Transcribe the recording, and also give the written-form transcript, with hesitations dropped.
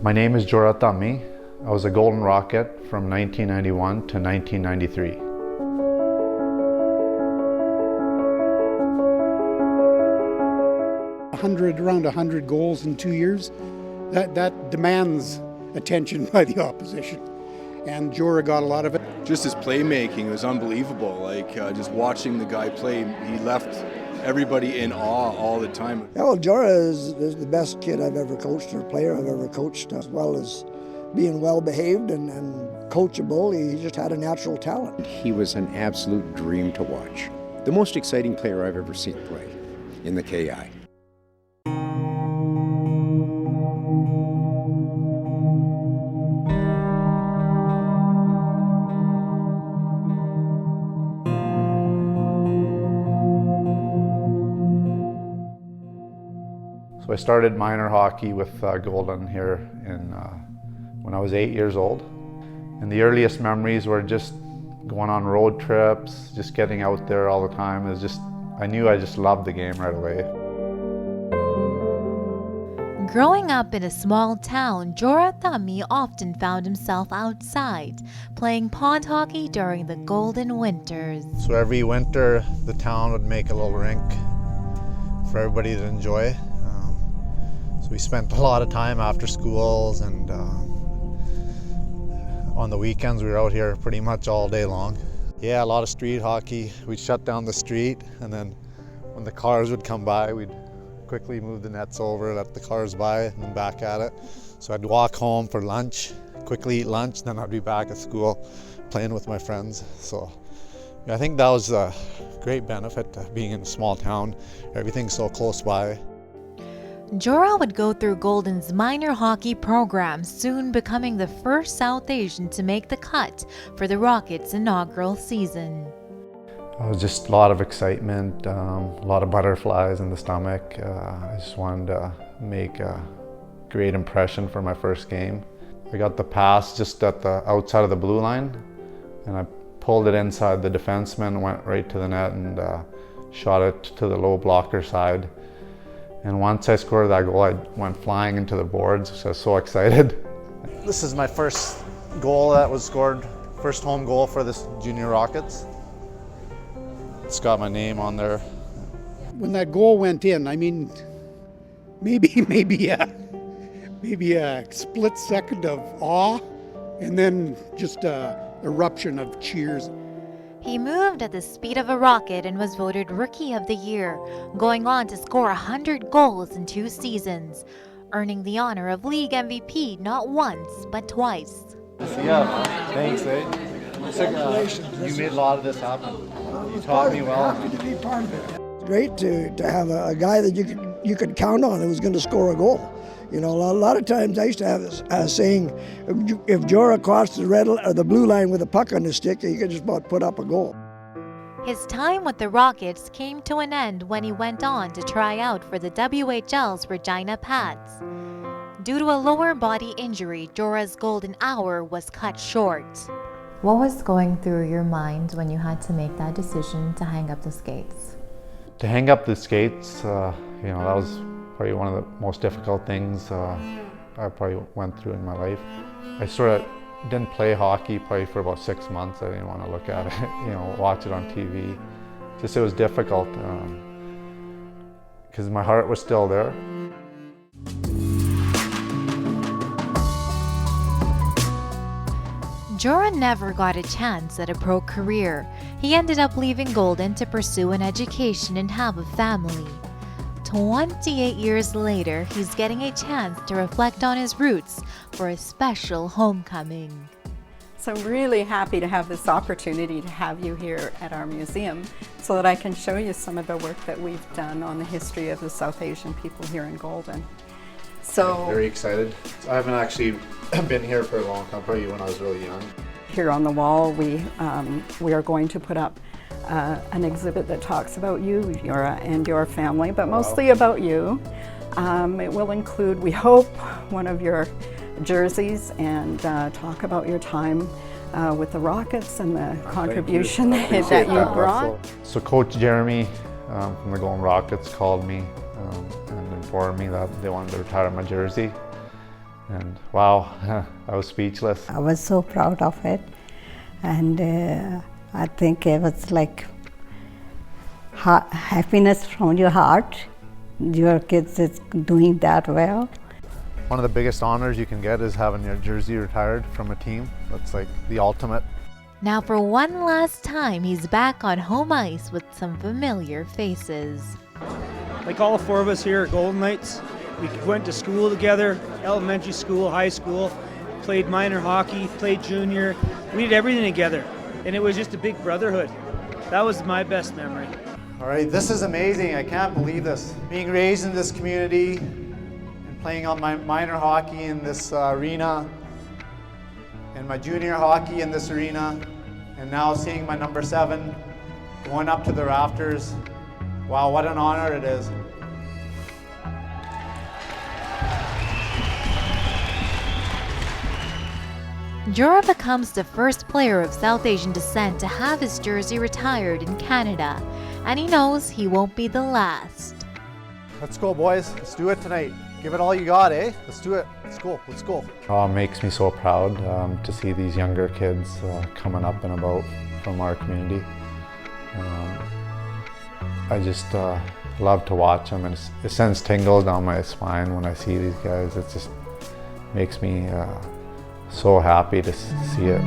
My name is Jora Dhami. I was a Golden Rocket from 1991 to 1993. Around 100 goals in 2 years, that demands attention by the opposition. And Jora got a lot of it. Just his playmaking was unbelievable. Just watching the guy play, he left everybody in awe all the time. Yeah, well, Jora is the best kid I've ever coached or player I've ever coached, as well as being well-behaved and coachable. He just had a natural talent. He was an absolute dream to watch. The most exciting player I've ever seen play in the KI. So I started minor hockey with Golden here when I was 8 years old. And the earliest memories were just going on road trips, just getting out there all the time. It was just, I knew I just loved the game right away. Growing up in a small town, Jora Dhami often found himself outside, playing pond hockey during the golden winters. So every winter, the town would make a little rink for everybody to enjoy. So we spent a lot of time after schools, and on the weekends we were out here pretty much all day long. Yeah, a lot of street hockey. We'd shut down the street, and then when the cars would come by, we'd quickly move the nets over, let the cars by, and then back at it. So I'd walk home for lunch, quickly eat lunch, then I'd be back at school playing with my friends. So yeah, I think that was a great benefit to being in a small town. Everything's so close by. Jora would go through Golden's minor hockey program, soon becoming the first South Asian to make the cut for the Rockets' inaugural season. It was just a lot of excitement, a lot of butterflies in the stomach. I just wanted to make a great impression for my first game. I got the pass just at the outside of the blue line, and I pulled it inside the defenseman, went right to the net, and shot it to the low blocker side. And once I scored that goal, I went flying into the boards, so I was so excited. This is my first goal that was scored, first home goal for this Junior Rockets. It's got my name on there. When that goal went in, I mean, maybe a split second of awe, and then just an eruption of cheers. He moved at the speed of a rocket and was voted Rookie of the Year, going on to score 100 goals in 2 seasons, earning the honor of League MVP not once, but twice. Yeah, thanks, You made a lot of this happen. You taught me well. Happy to be part of it. It's great to have a guy that you could count on who was going to score a goal. You know, a lot of times I used to have a saying, if Jora crossed the blue line with a puck on his stick, he could just about put up a goal. His time with the Rockets came to an end when he went on to try out for the WHL's Regina Pats. Due to a lower body injury, Jora's golden hour was cut short. What was going through your mind when you had to make that decision to hang up the skates? To hang up the skates, that was probably one of the most difficult things I probably went through in my life. I sort of didn't play hockey probably for about 6 months. I didn't want to look at it, watch it on TV. Just it was difficult because my heart was still there. Jora never got a chance at a pro career. He ended up leaving Golden to pursue an education and have a family. 28 years later, he's getting a chance to reflect on his roots for a special homecoming. So I'm really happy to have this opportunity to have you here at our museum so that I can show you some of the work that we've done on the history of the South Asian people here in Golden. So Very excited. I haven't actually been here for a long time, probably when I was really young. here on the wall we are going to put up an exhibit that talks about you, Jora, and your family, but mostly about you. It will include, we hope, one of your jerseys and talk about your time with the Rockets and the contribution that you brought. So Coach Jeremy from the Golden Rockets called me and informed me that they wanted to retire my jersey. And wow, I was speechless. I was so proud of it, and I think it was like happiness from your heart. Your kids is doing that well. One of the biggest honors you can get is having your jersey retired from a team. That's like the ultimate. Now for one last time, he's back on home ice with some familiar faces. Like all 4 of us here at Golden Knights, we went to school together, elementary school, high school, played minor hockey, played junior. We did everything together, and it was just a big brotherhood. That was my best memory. All right, this is amazing. I can't believe this. Being raised in this community and playing on my minor hockey in this arena, and my junior hockey in this arena, and now seeing my number 7 going up to the rafters. Wow, what an honor it is. Jora becomes the first player of South Asian descent to have his jersey retired in Canada, and he knows he won't be the last. Let's go, boys. Let's do it tonight. Give it all you got, eh? Let's do it. Let's go. Let's go. Oh, it makes me so proud to see these younger kids coming up and about from our community. I just love to watch them, and it sends tingles down my spine when I see these guys. It just makes me so happy to see it.